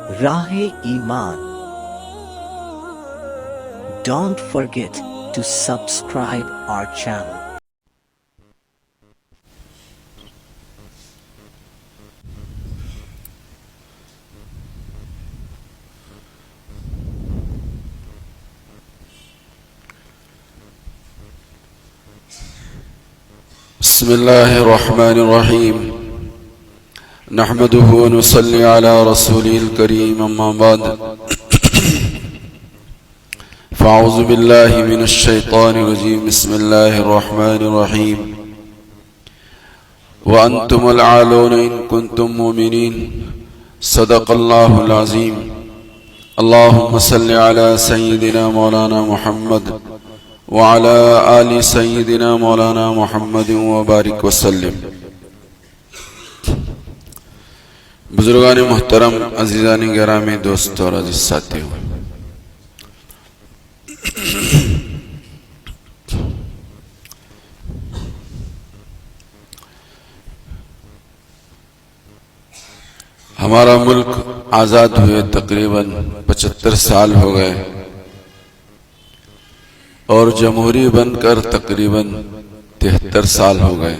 Rahe-e-Iman. Don't forget to subscribe our channel. بسم الله الرحمن الرحيم نحمده ونصلي على رسوله الكريم أما بعد فأعوذ بالله من الشيطان الرجيم بسم الله الرحمن الرحيم وأنتم الأعلون إن كنتم مؤمنين صدق الله العظيم اللهم صل على سيدنا مولانا محمد وعلى آل سيدنا مولانا محمد وبارك وسلم. بزرگان محترم، عزیزان گرامی، دوست اور عزیز ساتھیو، ہمارا ملک آزاد ہوئے تقریباً 75 سال ہو گئے اور جمہوری بن کر تقریباً 73 سال ہو گئے.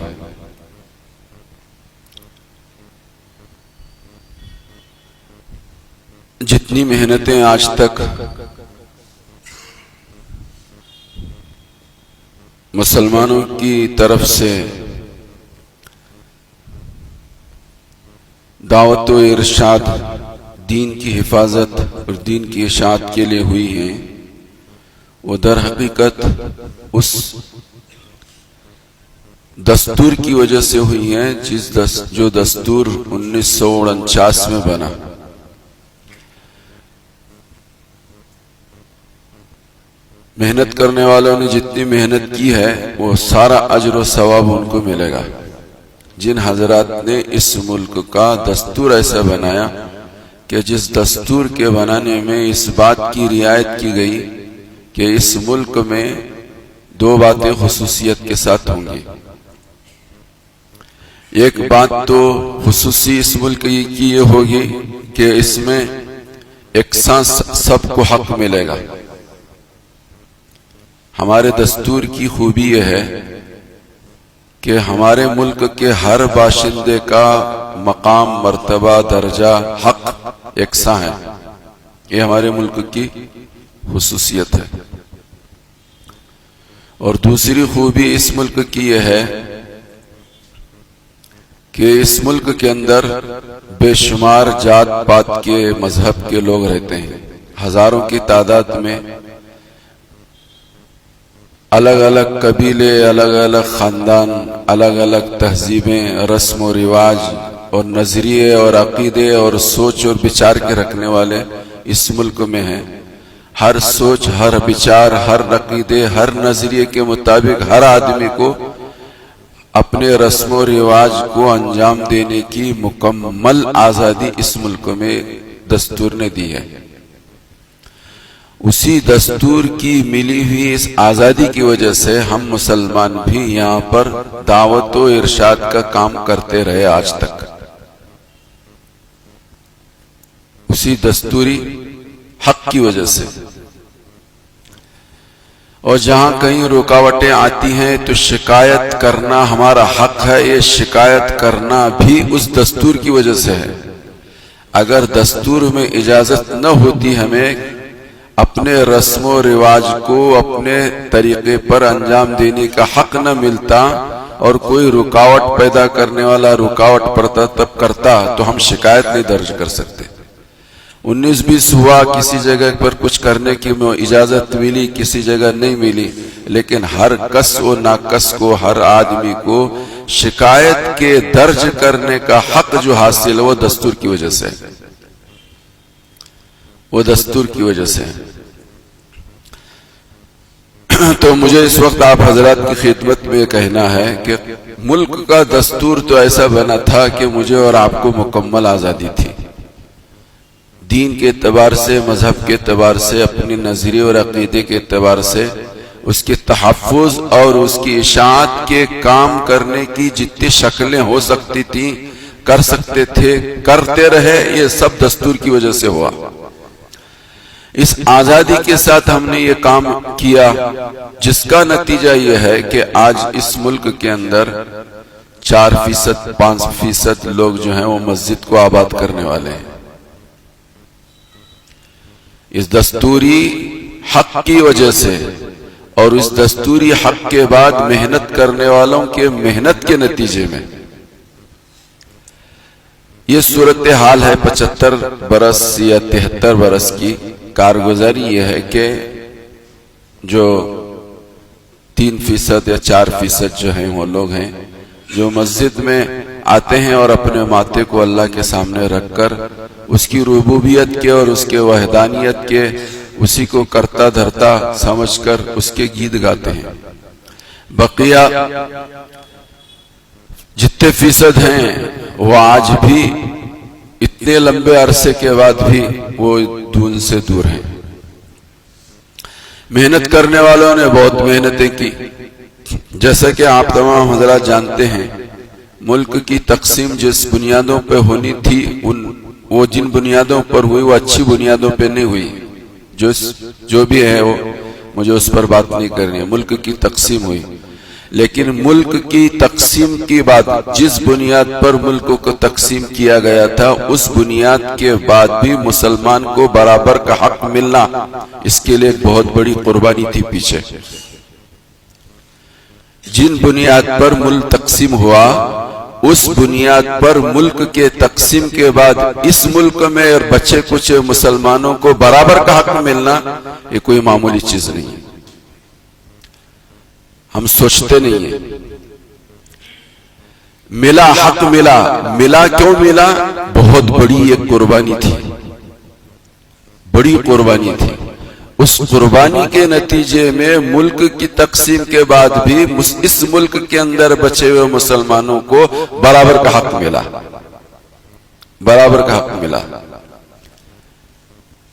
جتنی محنتیں آج تک مسلمانوں کی طرف سے دعوت و ارشاد، دین کی حفاظت اور دین کی اشاعت کے لیے ہوئی ہیں، وہ در حقیقت اس دستور کی وجہ سے ہوئی ہیں جو دستور 1949 میں بنا. محنت کرنے والوں نے جتنی محنت کی ہے وہ سارا اجر و ثواب ان کو ملے گا. جن حضرات نے اس ملک کا دستور ایسا بنایا کہ جس دستور کے بنانے میں اس بات کی رعایت کی گئی کہ اس ملک میں 2 باتیں خصوصیت کے ساتھ ہوں گی. ایک بات تو خصوصی اس ملک کی یہ ہوگی کہ اس میں یکساں سب کو حق ملے گا. ہمارے دستور کی خوبی یہ ہے کہ ہمارے ملک کے ہر باشندے کا مقام، مرتبہ، درجہ، حق یکساں ہے. یہ ہمارے ملک کی خصوصیت ہے. اور دوسری خوبی اس ملک کی یہ ہے کہ اس ملک کے اندر بے شمار جات پات کے، مذہب کے لوگ رہتے ہیں. ہزاروں کی تعداد میں الگ الگ قبیلے، الگ الگ خاندان، الگ الگ تہذیبیں، رسم و رواج اور نظریے اور عقیدے اور سوچ اور بچار کے رکھنے والے اس ملک میں ہیں. ہر سوچ، ہر بچار، ہر عقیدے، ہر نظریے کے مطابق ہر آدمی کو اپنے رسم و رواج کو انجام دینے کی مکمل آزادی اس ملک میں دستور نے دی ہے. اسی دستور کی ملی ہوئی اس آزادی کی وجہ سے ہم مسلمان بھی یہاں پر دعوت و ارشاد کا کام کرتے رہے آج تک. اسی دستوری حق کی وجہ سے. اور جہاں کہیں رکاوٹیں آتی ہیں تو شکایت کرنا ہمارا حق ہے. یہ شکایت کرنا بھی اس دستور کی وجہ سے ہے. اگر دستور میں اجازت نہ ہوتی، ہمیں اپنے رسم و رواج کو اپنے طریقے پر انجام دینے کا حق نہ ملتا اور کوئی رکاوٹ پیدا کرنے والا رکاوٹ پڑتا تب کرتا تو ہم شکایت نہیں درج کر سکتے. 19-20 ہوا، کسی جگہ پر کچھ کرنے کی اجازت ملی، کسی جگہ نہیں ملی، لیکن ہر کس و ناکس کو، ہر آدمی کو شکایت کے درج کرنے کا حق جو حاصل ہے وہ دستور کی وجہ سے، وہ دستور کی وجہ سے. تو مجھے اس وقت آپ حضرات کی خدمت میں یہ کہنا ہے کہ ملک کا دستور تو ایسا بنا تھا کہ مجھے اور آپ کو مکمل آزادی تھی. دین کے اعتبار سے، مذہب کے اعتبار سے، اپنے نظریے اور عقیدے کے اعتبار سے اس کے تحفظ اور اس کی اشاعت کے کام کرنے کی جتنی شکلیں ہو سکتی تھیں کر سکتے تھے کرتے رہے، یہ سب دستور کی وجہ سے ہوا۔ اس آزادی کے ساتھ ہم نے یہ کام کیا، جس کا نتیجہ یہ ہے کہ آج اس ملک کے اندر 4% 5% لوگ جو ہیں وہ مسجد کو آباد کرنے والے ہیں۔ اس دستوری حق کی وجہ سے اور اس دستوری حق کے بعد محنت کرنے والوں کے محنت کے نتیجے میں یہ صورتحال ہے۔ 75 برس یا 73 برس کی کارگزاری یہ ہے کہ جو 3% یا 4% جو ہیں وہ لوگ ہیں جو مسجد میں آتے ہیں اور اپنے ماتھے کو اللہ کے سامنے رکھ کر اس کی ربوبیت کے اور اس کے وحدانیت کے، اسی کو کرتا دھرتا سمجھ کر اس کے گیت گاتے ہیں۔ بقیہ جتنے فیصد ہیں وہ آج بھی اتنے لمبے عرصے کے بعد بھی وہ دین سے دور ہیں۔ محنت کرنے والوں نے بہت محنتیں کی، جیسا کہ آپ تمام حضرات جانتے ہیں۔ ملک کی تقسیم جس بنیادوں پہ ہونی تھی وہ جن بنیادوں پر ہوئی وہ اچھی بنیادوں پہ نہیں ہوئی۔ جو بھی ہے وہ مجھے اس پر بات نہیں کرنی ہے۔ ملک کی تقسیم ہوئی، لیکن ملک کی تقسیم کی بات جس بنیاد پر ملک کو تقسیم کیا گیا تھا اس بنیاد کے بعد بھی مسلمان کو برابر کا حق ملنا، اس کے لیے ایک بہت بڑی قربانی تھی پیچھے۔ جن بنیاد پر ملک تقسیم ہوا اس بنیاد پر ملک کے تقسیم کے بعد اس ملک میں اور بچے کچھ مسلمانوں کو برابر کا حق ملنا یہ کوئی معمولی چیز نہیں ہے۔ ہم سوچتے نہیں ہیں۔ ملا حق ملا کیوں ملا؟ بہت بڑی ایک قربانی تھی، بڑی قربانی تھی۔ اس قربانی کے نتیجے میں ملک کی تقسیم کے بعد بھی اس ملک کے اندر بچے ہوئے مسلمانوں کو برابر کا حق ملا، برابر کا حق ملا۔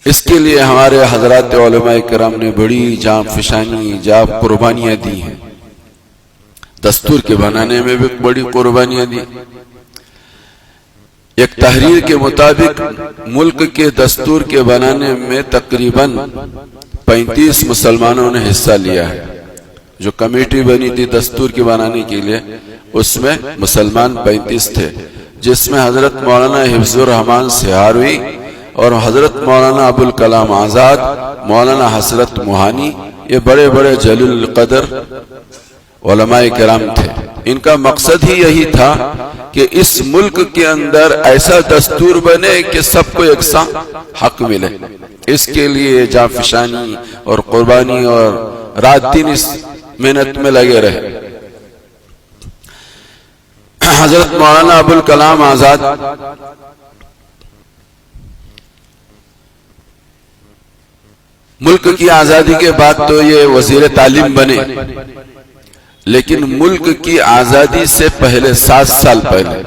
اس کے لیے ہمارے حضرات علماء کرام نے بڑی جان فشانی قربانیاں دی ہیں۔ دستور کے بنانے میں بھی بڑی قربانیاں دی۔ ایک تحریر کے مطابق ملک کے دستور کے بنانے میں تقریباً 35 مسلمانوں نے حصہ لیا ہے۔ جو کمیٹی بنی تھی دستور کے بنانے کے لیے اس میں مسلمان 35 تھے، جس میں حضرت مولانا حفظ الرحمان سہاروی اور حضرت مولانا ابوالکلام آزاد، مولانا حسرت موہانی، یہ بڑے بڑے جلیل القدر علماء کرام تھے۔ ان کا مقصد ہی یہی تھا کہ اس ملک کے اندر ایسا دستور بنے کہ سب کو یکساں حق ملے۔ اس کے لیے جانفشانی اور قربانی اور رات دن اس محنت میں لگے رہے۔ حضرت مولانا ابوالکلام آزاد ملک کی آزادی کے بعد تو یہ وزیر تعلیم بنے، لیکن ملک کی آزادی سے پہلے 7 سال پہلے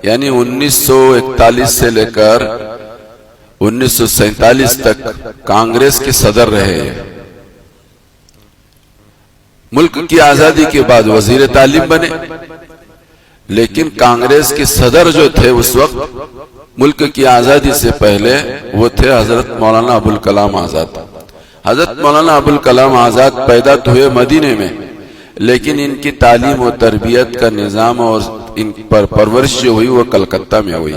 یعنی 1941 سے لے کر 1947 تک کانگریس کے صدر رہے ہیں۔ ملک کی آزادی کے بعد وزیر تعلیم بنے، لیکن کانگریس کے صدر جو تھے اس وقت ملک کی آزادی سے پہلے وہ تھے حضرت مولانا ابوالکلام آزاد۔ حضرت مولانا ابوالکلام آزاد پیدا تو ہوئے مدینے میں، لیکن ان کی تعلیم و تربیت کا نظام اور ان پر پرورش جو ہوئی وہ کلکتہ میں ہوئی۔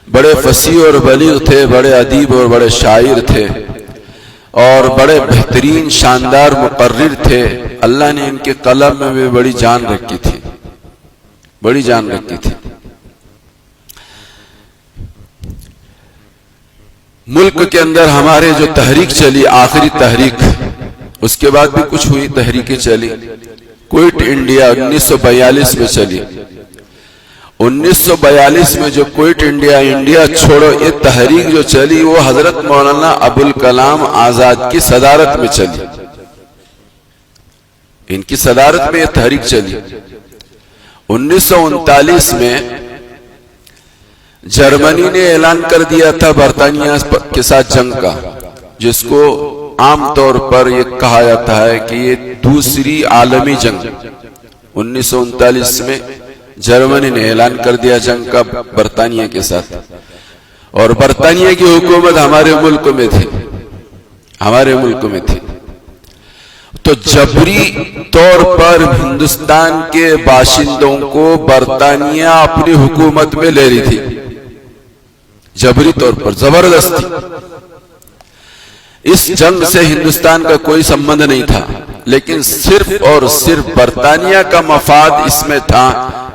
بڑے فصیح اور بلیغ تھے، بڑے ادیب اور بڑے شاعر تھے اور بڑے بہترین شاندار مقرر تھے۔ اللہ نے ان کے قلم میں بھی بڑی جان رکھی تھی، بڑی جان رکھی تھی۔ ملک کے اندر ہمارے جو تحریک چلی، آخری تحریک، اس کے بعد بھی کچھ ہوئی تحریکیں چلی۔ کوئٹ انڈیا 1942 میں چلی۔ 1942 میں جو کوئٹ انڈیا چھوڑو یہ تحریک جو چلی وہ حضرت مولانا ابوالکلام آزاد کی صدارت میں چلی۔ ان کی صدارت میں یہ تحریک چلی۔ 1939 میں جرمنی نے اعلان کر دیا تھا برطانیہ کے ساتھ جنگ کا، جس کو عام طور پر یہ کہا جاتا ہے کہ یہ دوسری عالمی جنگ 1939 میں جرمنی نے اعلان کر دیا جنگ کا برطانیہ کے ساتھ، اور برطانیہ کی حکومت ہمارے ملک میں تھی، ہمارے ملک میں تھی۔ تو جبری طور پر ہندوستان کے باشندوں کو برطانیہ اپنی حکومت میں لے رہی تھی، جبری طور پر، زبردستی۔ اس جنگ سے ہندوستان کا کوئی سمبند نہیں تھا، لیکن صرف اور صرف برطانیہ کا مفاد اس میں تھا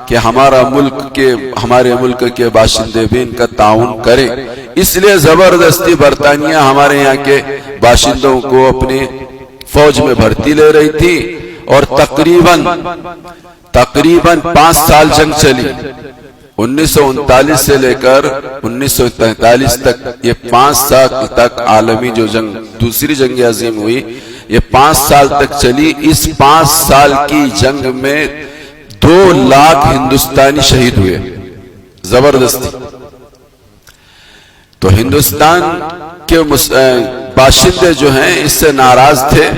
کہ ہمارے ملک کے باشندے بھی ان کا تعاون کریں، اس لیے زبردستی برطانیہ ہمارے یہاں کے باشندوں کو اپنی فوج میں بھرتی لے رہی تھی، اور تقریباً 5 سال جنگ چلی، 1939 سے لے کر 1943 تک، یہ 5 سال تک عالمی جو جنگ، دوسری جنگ عظیم ہوئی، یہ 5 سال تک چلی۔ اس 5 سال کی جنگ میں 2 لاکھ ہندوستانی شہید ہوئے، زبردستی۔ تو ہندوستان کے باشندے جو ہیں اس سے ناراض تھے،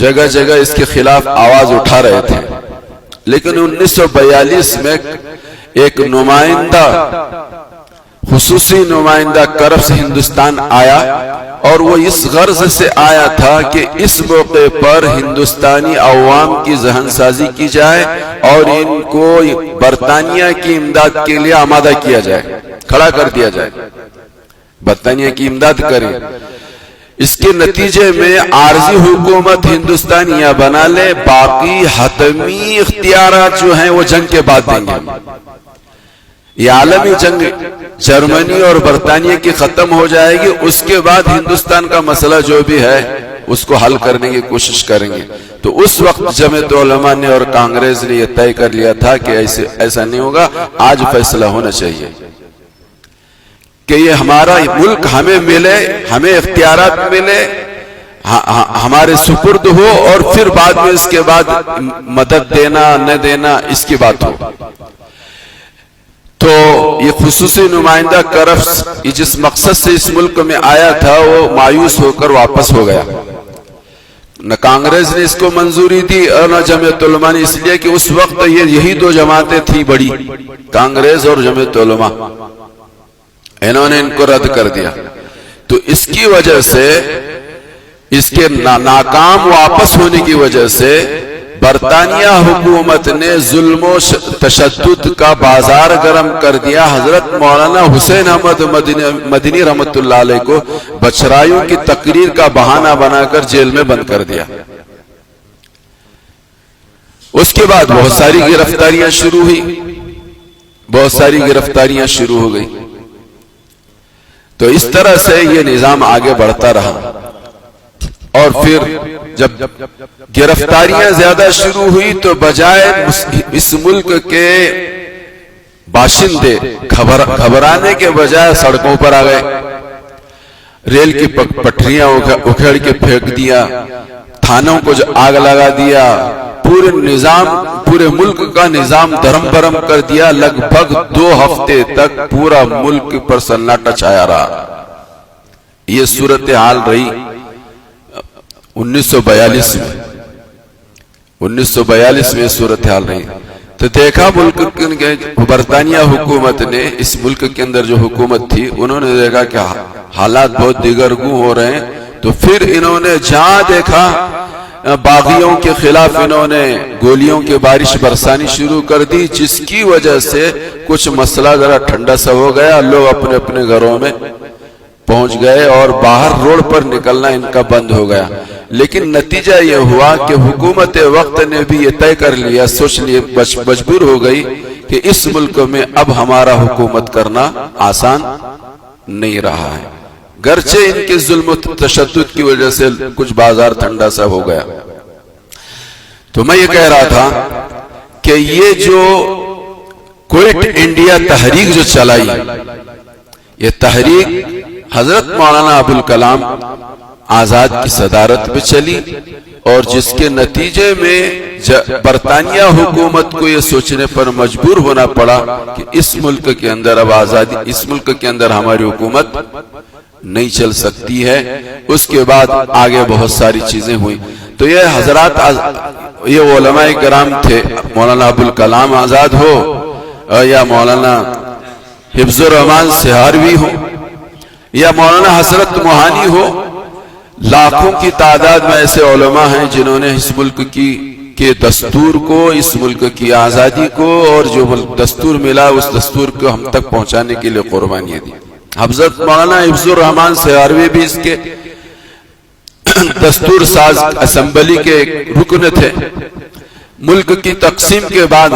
جگہ جگہ اس کے خلاف آواز اٹھا رہے تھے، لیکن 1942 میں ایک نمائندہ، خصوصی نمائندہ کرب سے ہندوستان آیا، اور وہ اس غرض سے آیا تھا کہ اس موقع پر ہندوستانی عوام کی ذہن سازی کی جائے اور ان کو برطانیہ کی امداد کے لیے آمادہ کیا جائے، کھڑا کر دیا جائے، برطانیہ کی امداد کریں۔ اس کے نتیجے میں عارضی حکومت ہندوستانیہ بنا لے، باقی حتمی اختیارات جو ہیں وہ جنگ کے بعد دیں گے۔ یہ عالمی جنگ جرمنی اور برطانیہ کی ختم ہو جائے گی، اس کے بعد ہندوستان کا مسئلہ جو بھی ہے اس کو حل کرنے کی کوشش کریں گے۔ تو اس وقت جمعیت علماء نے اور کانگریس نے یہ طے کر لیا تھا کہ ایسا نہیں ہوگا، آج فیصلہ ہونا چاہیے کہ یہ ہمارا ملک ہمیں ملے، ہمیں اختیارات ملے، ہمارے سپرد ہو، اور پھر بعد میں اس کے بعد مدد دینا نہ دینا اس کی بات ہو۔ تو یہ خصوصی نمائندہ کرفس جس مقصد سے اس ملک میں آیا تھا وہ مایوس ہو کر واپس ہو گیا۔ نہ کانگریس نے اس کو منظوری دی اور نہ جمعیت علماء نے، اس لیے کہ اس وقت یہی 2 جماعتیں تھیں بڑی، کانگریس اور جمعیت علماء، انہوں نے ان کو رد کر دیا۔ تو اس کی وجہ سے، اس کے ناکام واپس ہونے کی وجہ سے برطانیہ حکومت نے ظلم و تشدد کا بازار گرم کر دیا۔ حضرت مولانا حسین احمد مدنی رحمت اللہ علیہ کو بچرائیوں کی تقریر کا بہانہ بنا کر جیل میں بند کر دیا۔ اس کے بعد بہت ساری گرفتاریاں شروع ہوئی، بہت ساری گرفتاریاں شروع ہو گئی۔ تو اس طرح سے یہ نظام آگے بڑھتا رہا، اور پھر جب گرفتاریاں زیادہ شروع ہوئی تو بجائے اس ملک کے باشندے گھبرانے کے بجائے سڑکوں پر آ گئے، ریل کی پٹریاں اکھیڑ کے پھینک دیا، تھانوں کو آگ لگا دیا، پورے ملک کا نظام دھرم برم کر دیا۔ لگ بھگ 2 ہفتے تک پورا ملک پر سناٹا چھایا رہا۔ یہ صورتحال رہی 1942 میں، 1942 میں صورتحال رہی۔ تو دیکھا ملک برطانیہ حکومت نے، اس ملک کے اندر جو حکومت تھی، انہوں نے دیکھا کہ حالات بہت دیگرگوں ہو رہے ہیں، تو پھر انہوں نے جہاں دیکھا باغیوں کے خلاف انہوں نے گولیوں کی بارش برسانی شروع کر دی، جس کی وجہ سے کچھ مسئلہ ذرا ٹھنڈا سا ہو گیا، لوگ اپنے اپنے گھروں میں پہنچ گئے اور باہر روڈ پر نکلنا ان کا بند ہو گیا۔ لیکن نتیجہ یہ ہوا کہ حکومت وقت نے بھی یہ طے کر لیا، سوچ لیے، مجبور ہو گئی کہ اس ملک میں اب ہمارا حکومت کرنا آسان نہیں رہا ہے، گرچہ ان کے ظلم و تشدد کی وجہ سے کچھ بازار ٹھنڈا سا ہو گیا۔ تو میں یہ کہہ رہا تھا کہ یہ جو کوئٹ انڈیا تحریک جو چلائی، یہ تحریک حضرت مولانا ابوالکلام آزاد کی صدارت پہ چلی، اور جس کے نتیجے میں برطانیہ حکومت کو یہ سوچنے پر مجبور ہونا پڑا کہ اس ملک کے اندر اب آزادی، اس ملک کے اندر ہماری حکومت نہیں چل سکتی ہے۔ اس کے بعد آگے بہت ساری چیزیں ہوئی۔ تو تو یہ حضرات یہ علماء کرام تھے، مولانا ابوالکلام آزاد ہو یا مولانا حفظ الرحمان سہاروی ہو یا مولانا حسرت موہانی ہو، لاکھوں کی تعداد میں ایسے علماء ہیں جنہوں نے اس ملک کے دستور کو، اس ملک کی آزادی کو اور جو دستور ملا اس دستور کو ہم تک پہنچانے کے لیے قربانیاں دی۔ حضرت مولانا حفظ الرحمان سہاروی بھی اس کے دستور ساز اسمبلی کے رکن تھے۔ ملک کی تقسیم کے بعد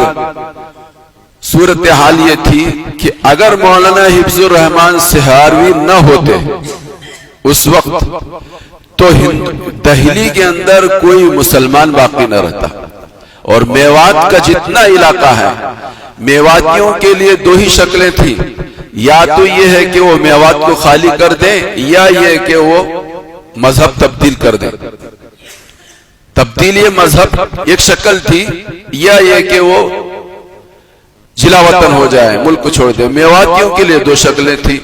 صورتحال یہ تھی کہ اگر مولانا حفظ الرحمان سہاروی نہ ہوتے اس وقت تو دہلی کے اندر کوئی مسلمان باقی نہ رہتا، اور میوات کا جتنا علاقہ ہے، میواتیوں کے لیے دو ہی شکلیں تھیں، یا تو یہ ہے کہ وہ میوات کو خالی کر دیں یا یہ کہ وہ مذہب تبدیل کر دیں۔ تبدیلی مذہب ایک شکل تھی، یا یہ کہ وہ جلا وطن ہو جائے، ملک کو چھوڑ دیں۔ میواتیوں کے لیے دو شکلیں تھیں۔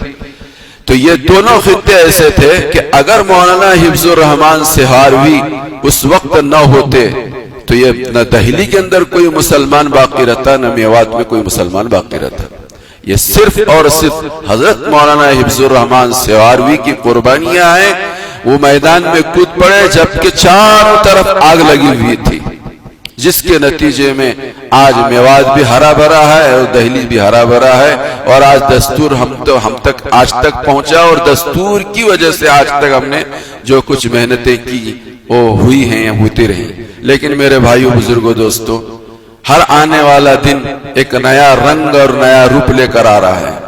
تو یہ دونوں خطے ایسے تھے کہ اگر مولانا حفظ الرحمان سہاروی اس وقت نہ ہوتے تو یہ نہ دہلی کے اندر کوئی مسلمان باقی رہتا، نہ میوات میں کوئی مسلمان باقی رہتا۔ یہ صرف اور صرف حضرت مولانا حفظ الرحمان سہاروی کی قربانیاں ہیں۔ وہ میدان میں کود پڑے جبکہ چاروں طرف آگ لگی ہوئی تھی، جس کے نتیجے میں آج میوات بھی ہرا بھرا ہے اور دہلی بھی ہرا بھرا ہے، اور آج دستور ہم تک آج تک پہنچا، اور دستور کی وجہ سے آج تک ہم نے جو کچھ محنتیں کی وہ ہوئی ہیں یا ہوتی رہیں۔ لیکن میرے بھائیو، بزرگوں، دوستو، ہر آنے والا دن ایک نیا رنگ اور نیا روپ لے کر آ رہا ہے۔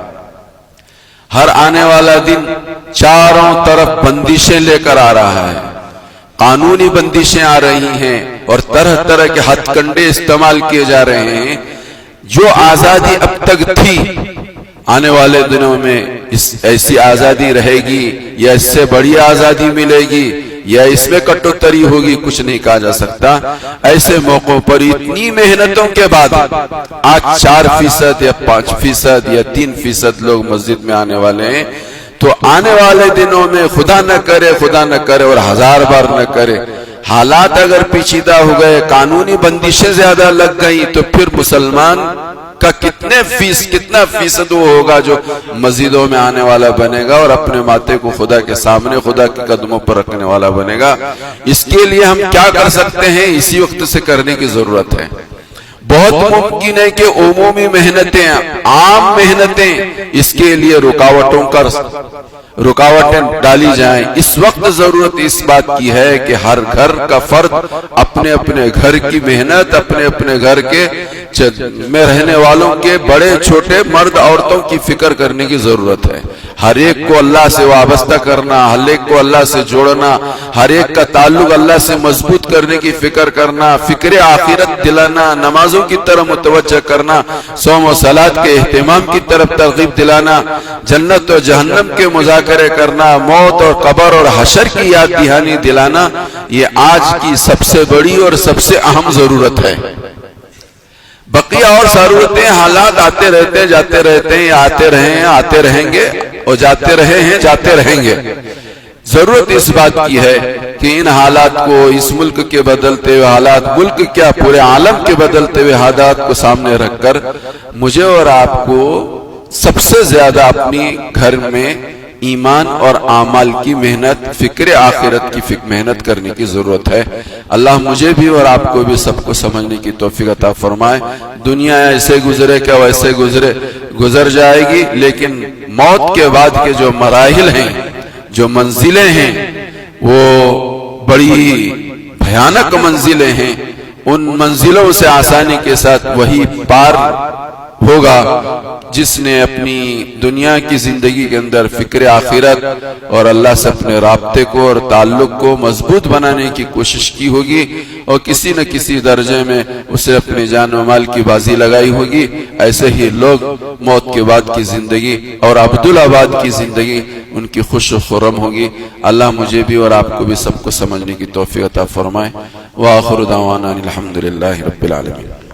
ہر آنے والا دن چاروں طرف بندشیں لے کر آ رہا ہے، قانونی بندشیں آ رہی ہیں اور طرح طرح کے ہتھ کنڈے استعمال کیے جا رہے ہیں۔ جو آزادی اب تک تھی، آنے والے دنوں میں ایسی آزادی رہے گی یا اس سے بڑی آزادی ملے گی یا اس میں کٹوتری ہوگی، کچھ نہیں کہا جا سکتا۔ ایسے موقعوں پر اتنی محنتوں کے بعد آج 4% یا 5% یا 3% لوگ مسجد میں آنے والے ہیں۔ تو آنے والے دنوں میں خدا نہ کرے اور 1000 بار نہ کرے، حالات اگر پیچیدہ ہو گئے، قانونی بندشیں زیادہ لگ گئی، تو پھر مسلمان کا کتنا فیصد وہ ہوگا جو مسجدوں میں آنے والا بنے گا اور اپنے ماتھے کو خدا کے سامنے، خدا کے قدموں پر رکھنے والا بنے گا۔ اس کے لیے ہم کیا کر سکتے ہیں؟ اسی وقت سے کرنے کی ضرورت ہے۔ بہت ممکن ہے کہ عمومی محنتیں، عام محنتیں، اس کے لیے رکاوٹیں ڈالی جائیں۔ اس وقت ضرورت اس بات کی ہے کہ ہر گھر کا فرد اپنے اپنے گھر کی محنت، اپنے اپنے گھر کے میں رہنے والوں کے بڑے چھوٹے مرد عورتوں کی فکر کرنے کی ضرورت ہے۔ ہر ایک کو اللہ سے وابستہ کرنا، ہر ایک کو اللہ سے جوڑنا، ہر ایک کا تعلق اللہ سے مضبوط کرنے کی فکر کرنا، فکر آخرت دلانا، نمازوں کی طرف متوجہ کرنا، صوم و صلاۃ کے اہتمام کی طرف ترغیب دلانا، جنت و جہنم کے مذاکرے کرنا، موت اور قبر اور حشر کی یاد دہانی دلانا، یہ آج کی سب سے بڑی اور سب سے اہم ضرورت ہے۔ بقیہ اور ضرورتیں، حالات آتے رہتے ہیں، جاتے رہتے ہیں، آتے رہے ہیں، آتے رہیں گے، اور جاتے رہے ہیں، جاتے رہیں گے۔ ضرورت اس بات کی ہے کہ ان حالات کو، اس ملک کے بدلتے ہوئے حالات، ملک کیا پورے عالم کے بدلتے ہوئے حالات کو سامنے رکھ کر مجھے اور آپ کو سب سے زیادہ اپنی گھر میں ایمان اور اعمال کی محنت، فکر آخرت کی محنت کرنے کی ضرورت ہے۔ اللہ مجھے بھی اور آپ کو بھی سب کو سمجھنے کی توفیق عطا فرمائے۔ دنیا ایسے گزرے کیا ویسے گزر جائے گی، لیکن موت کے بعد کے جو مراحل ہیں، جو منزلیں ہیں، وہ بڑی بھیانک منزلیں ہیں۔ ان منزلوں سے آسانی کے ساتھ وہی پار ہوگا جس نے اپنی دنیا کی زندگی کے اندر فکر آخرت اور اللہ سے اپنے رابطے کو اور تعلق کو مضبوط بنانے کی کوشش کی ہوگی، اور کسی نہ کسی درجے میں اسے اپنے جان و مال کی بازی لگائی ہوگی۔ ایسے ہی لوگ موت کے بعد کی زندگی اور عبدالآباد کی زندگی ان کی خوش و خرم ہوگی۔ اللہ مجھے بھی اور آپ کو بھی سب کو سمجھنے کی توفیق عطا فرمائے۔ وآخر دعوانا الحمدللہ رب العالمین۔